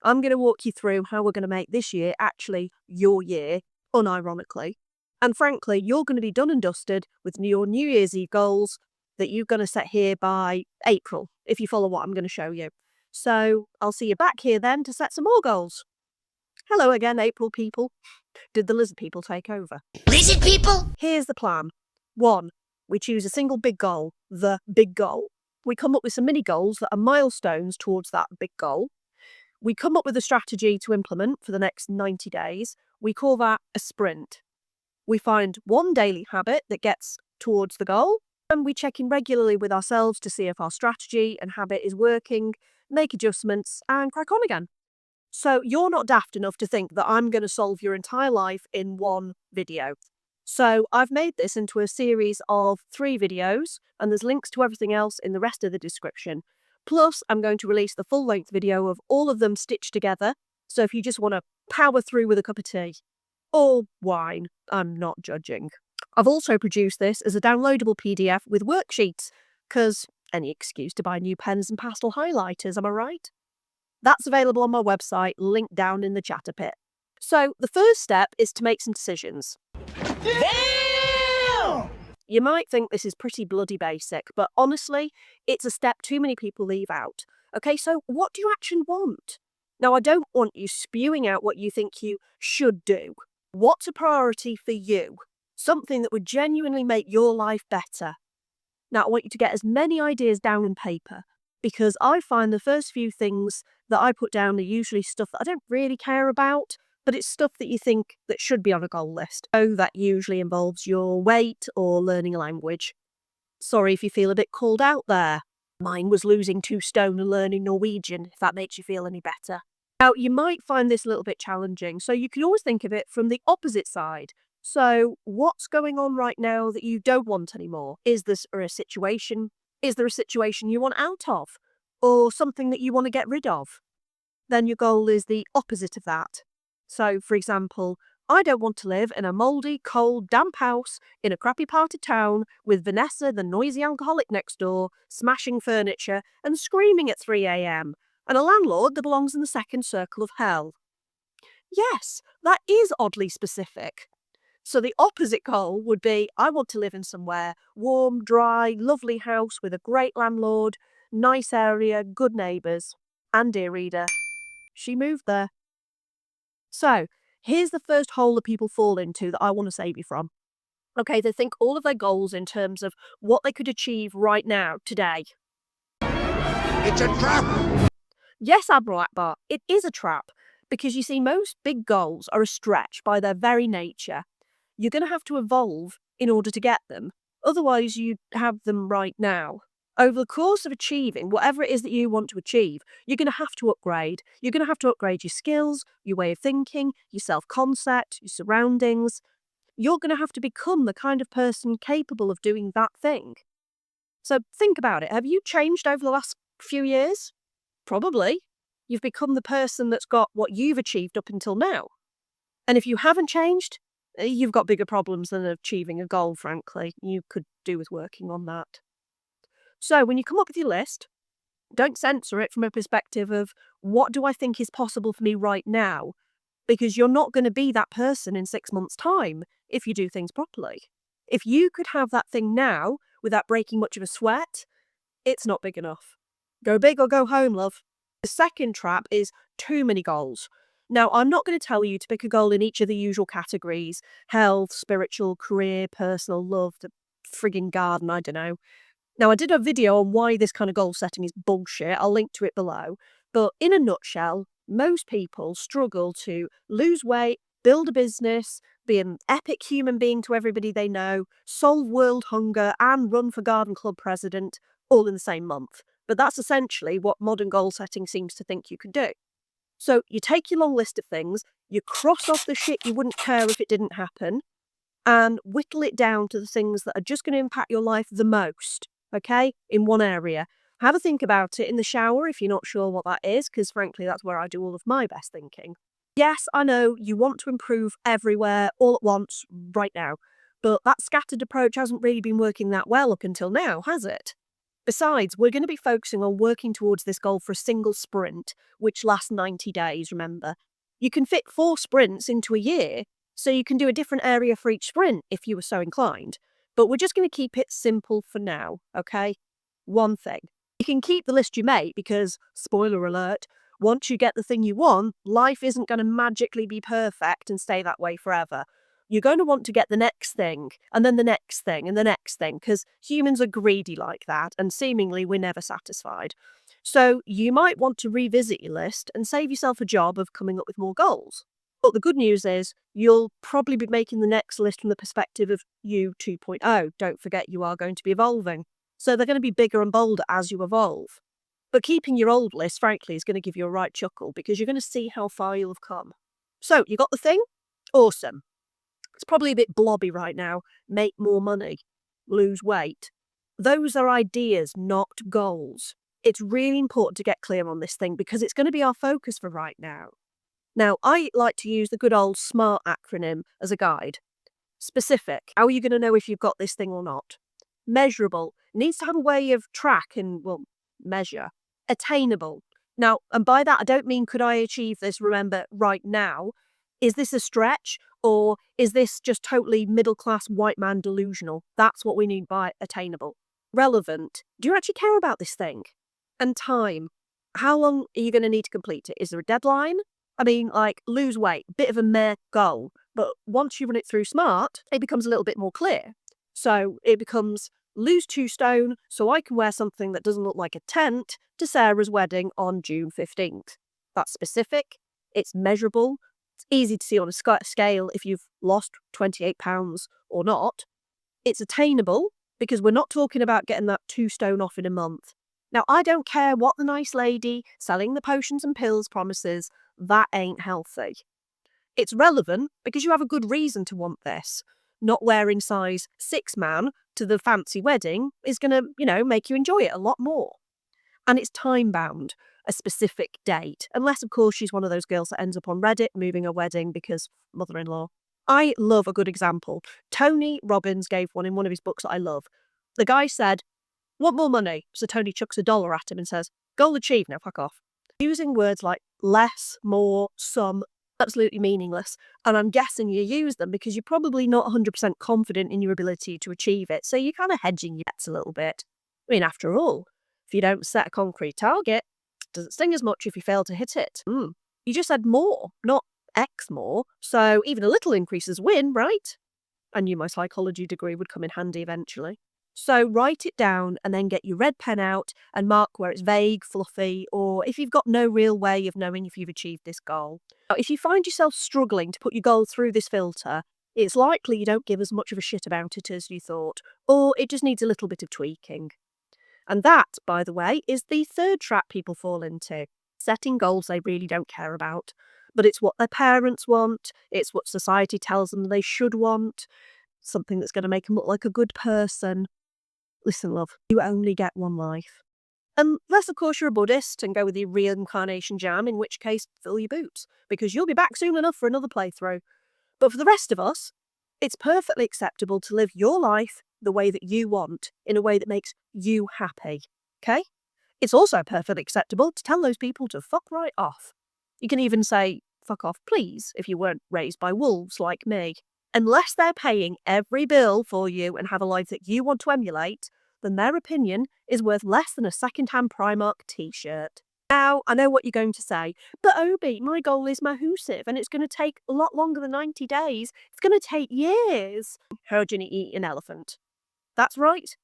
I'm going to walk you through how we're going to make this year actually your year, unironically. And frankly, you're going to be done and dusted with your New Year's Eve goals that you're going to set here by April, if you follow what I'm going to show you. So I'll see you back here then to set some more goals. Hello again, April people. Did the lizard people take over? Lizard people? Here's the plan. 1. We choose a single big goal, the big goal. We come up with some mini goals that are milestones towards that big goal. We come up with a strategy to implement for the next 90 days. We call that a sprint. We find one daily habit that gets towards the goal, and we check in regularly with ourselves to see if our strategy and habit is working, make adjustments, and crack on again. So you're not daft enough to think that I'm going to solve your entire life in one video. So I've made this into a series of 3 videos, and there's links to everything else in the rest of the description. Plus, I'm going to release the full-length video of all of them stitched together, so if you just want to power through with a cup of tea. Or wine, I'm not judging. I've also produced this as a downloadable PDF with worksheets, because any excuse to buy new pens and pastel highlighters, am I right? That's available on my website, linked down in the chatter pit. So the first step is to make some decisions. Damn! You might think this is pretty bloody basic, but honestly, it's a step too many people leave out. Okay, so what do you actually want? Now, I don't want you spewing out what you think you should do. What's a priority for you? Something that would genuinely make your life better. Now, I want you to get as many ideas down on paper, because I find the first few things that I put down are usually stuff that I don't really care about, but it's stuff that you think that should be on a goal list. So that usually involves your weight or learning a language. Sorry if you feel a bit called out there. Mine was losing 2 stone and learning Norwegian, if that makes you feel any better. Now, you might find this a little bit challenging, so you can always think of it from the opposite side. So, what's going on right now that you don't want anymore? Is there a situation? Is there a situation you want out of? Or something that you want to get rid of? Then your goal is the opposite of that. So, for example, I don't want to live in a mouldy, cold, damp house in a crappy part of town with Vanessa, the noisy alcoholic next door, smashing furniture and screaming at 3 a.m, and a landlord that belongs in the second circle of hell. Yes, that is oddly specific. So the opposite goal would be, I want to live in somewhere warm, dry, lovely house with a great landlord, nice area, good neighbours. And dear reader, she moved there. So here's the first hole that people fall into that I want to save you from. Okay, they think all of their goals in terms of what they could achieve right now, today. It's a trap! Yes, Admiral Akbar, it is a trap, because you see, most big goals are a stretch by their very nature. You're going to have to evolve in order to get them. Otherwise, you have them right now. Over the course of achieving whatever it is that you want to achieve, you're going to have to upgrade. You're going to have to upgrade your skills, your way of thinking, your self-concept, your surroundings. You're going to have to become the kind of person capable of doing that thing. So think about it. Have you changed over the last few years? Probably. You've become the person that's got what you've achieved up until now. And if you haven't changed, you've got bigger problems than achieving a goal, frankly. You could do with working on that. So when you come up with your list, don't censor it from a perspective of what do I think is possible for me right now, because you're not going to be that person in 6 months' time if you do things properly. If you could have that thing now without breaking much of a sweat, it's not big enough. Go big or go home, love. The second trap is too many goals. Now, I'm not going to tell you to pick a goal in each of the usual categories: health, spiritual, career, personal, love, the frigging garden, I don't know. Now, I did a video on why this kind of goal setting is bullshit. I'll link to it below. But in a nutshell, most people struggle to lose weight, build a business, be an epic human being to everybody they know, solve world hunger, and run for garden club president all in the same month. But that's essentially what modern goal setting seems to think you can do. So you take your long list of things, you cross off the shit you wouldn't care if it didn't happen, and whittle it down to the things that are just going to impact your life the most, okay, in one area. Have a think about it in the shower if you're not sure what that is, because frankly, that's where I do all of my best thinking. Yes, I know you want to improve everywhere, all at once, right now, but that scattered approach hasn't really been working that well up until now, has it? Besides, we're going to be focusing on working towards this goal for a single sprint, which lasts 90 days, remember. You can fit 4 sprints into a year, so you can do a different area for each sprint if you were so inclined. But we're just going to keep it simple for now, okay? One thing. You can keep the list you make because, spoiler alert, once you get the thing you want, life isn't going to magically be perfect and stay that way forever. You're going to want to get the next thing, and then the next thing, and the next thing, because humans are greedy like that, and seemingly we're never satisfied. So you might want to revisit your list and save yourself a job of coming up with more goals. But the good news is you'll probably be making the next list from the perspective of you 2.0. Don't forget you are going to be evolving. So they're going to be bigger and bolder as you evolve. But keeping your old list, frankly, is going to give you a right chuckle because you're going to see how far you'll have come. So, you got the thing? Awesome. It's probably a bit blobby right now. Make more money. Lose weight. Those are ideas, not goals. It's really important to get clear on this thing because it's going to be our focus for right now. Now, I like to use the good old SMART acronym as a guide. Specific. How are you going to know if you've got this thing or not? Measurable. Needs to have a way of track and, well, measure. Attainable. Now, and by that, I don't mean could I achieve this, remember, right now. Is this a stretch or is this just totally middle-class white man delusional? That's what we mean by attainable. Relevant. Do you actually care about this thing? And time. How long are you going to need to complete it? Is there a deadline? I mean, like, lose weight, bit of a meh goal. But once you run it through SMART, it becomes a little bit more clear. So it becomes lose 2 stone so I can wear something that doesn't look like a tent to Sarah's wedding on June 15th. That's specific. It's measurable. It's easy to see on a scale if you've lost 28 pounds or not. It's attainable because we're not talking about getting that 2 stone off in a month. Now, I don't care what the nice lady selling the potions and pills promises, that ain't healthy. It's relevant because you have a good reason to want this. Not wearing size 6 man to the fancy wedding is going to, make you enjoy it a lot more. And it's time bound, a specific date, unless, of course, she's one of those girls that ends up on Reddit moving her wedding because mother-in-law. I love a good example. Tony Robbins gave one in one of his books that I love. The guy said, "Want more money?" So Tony chucks $1 at him and says, "Goal achieved, now fuck off." Using words like less, more, some, absolutely meaningless. And I'm guessing you use them because you're probably not 100% confident in your ability to achieve it. So you're kind of hedging your bets a little bit. I mean, after all, if you don't set a concrete target, does it sting as much if you fail to hit it? You just said more, not X more. So even a little increase is win, right? I knew my psychology degree would come in handy eventually. So write it down and then get your red pen out and mark where it's vague, fluffy, or if you've got no real way of knowing if you've achieved this goal. Now, if you find yourself struggling to put your goal through this filter, it's likely you don't give as much of a shit about it as you thought, or it just needs a little bit of tweaking. And that, by the way, is the third trap people fall into. Setting goals they really don't care about. But it's what their parents want, it's what society tells them they should want, something that's going to make them look like a good person. Listen, love, you only get one life. Unless, of course, you're a Buddhist and go with your reincarnation jam, in which case, fill your boots, because you'll be back soon enough for another playthrough. But for the rest of us, it's perfectly acceptable to live your life the way that you want, in a way that makes you happy, okay? It's also perfectly acceptable to tell those people to fuck right off. You can even say, fuck off please, if you weren't raised by wolves like me. Unless they're paying every bill for you and have a life that you want to emulate, then their opinion is worth less than a second-hand Primark t-shirt. Now, I know what you're going to say, but Obi, my goal is massive and it's going to take a lot longer than 90 days. It's going to take years. How'd you eat an elephant? That's right.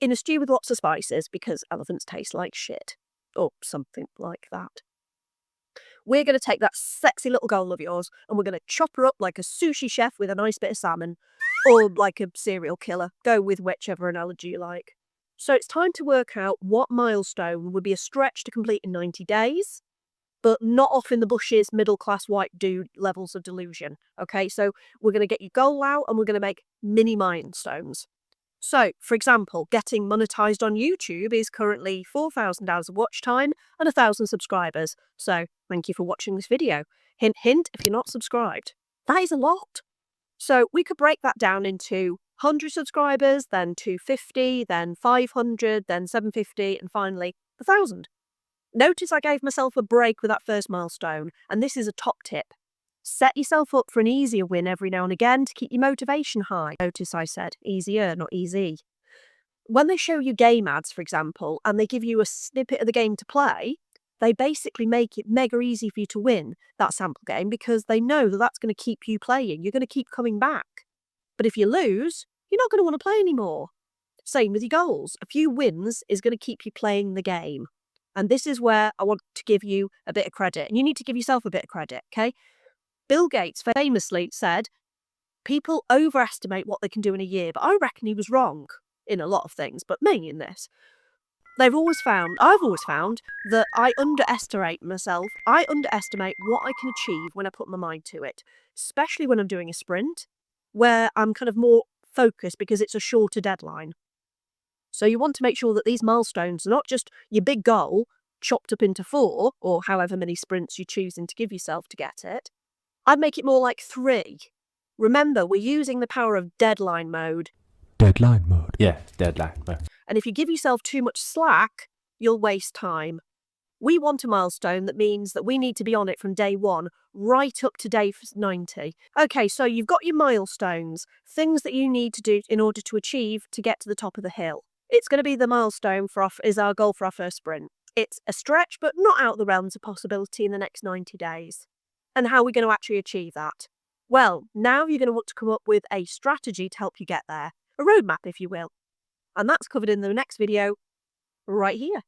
In a stew with lots of spices because elephants taste like shit. Or something like that. We're going to take that sexy little goal of yours and we're going to chop her up like a sushi chef with a nice bit of salmon. Or like a serial killer. Go with whichever analogy you like. So it's time to work out what milestone would be a stretch to complete in 90 days, but not off in the bushes, middle-class white dude levels of delusion. Okay, so we're going to get your goal out and we're going to make mini milestones. So, for example, getting monetized on YouTube is currently 4,000 hours of watch time and 1,000 subscribers. So, thank you for watching this video. Hint, hint, if you're not subscribed. That is a lot. So, we could break that down into 100 subscribers, then 250, then 500, then 750, and finally 1,000. Notice I gave myself a break with that first milestone, and this is a top tip. Set yourself up for an easier win every now and again to keep your motivation high. Notice I said easier, not easy. When they show you game ads, for example, and they give you a snippet of the game to play, they basically make it mega easy for you to win that sample game because they know that that's going to keep you playing. You're going to keep coming back. But if you lose, you're not going to want to play anymore. Same with your goals. A few wins is going to keep you playing the game. And this is where I want to give you a bit of credit. And you need to give yourself a bit of credit, okay? Bill Gates famously said, people overestimate what they can do in a year, but I reckon he was wrong in a lot of things, but mainly in this. I've always found that I underestimate myself. I underestimate what I can achieve when I put my mind to it, especially when I'm doing a sprint, where I'm kind of more focused because it's a shorter deadline. So you want to make sure that these milestones are not just your big goal chopped up into 4, or however many sprints you're choosing to give yourself to get it. I'd make it more like 3. Remember, we're using the power of deadline mode. Deadline mode. Yeah, deadline mode. And if you give yourself too much slack, you'll waste time. We want a milestone that means that we need to be on it from day 1 right up to day 90. Okay, so you've got your milestones, things that you need to do in order to achieve to get to the top of the hill. It's going to be the milestone is our goal for our first sprint. It's a stretch, but not out of the realms of possibility in the next 90 days. And how are we going to actually achieve that? Well, now you're going to want to come up with a strategy to help you get there. A roadmap, if you will. And that's covered in the next video right here.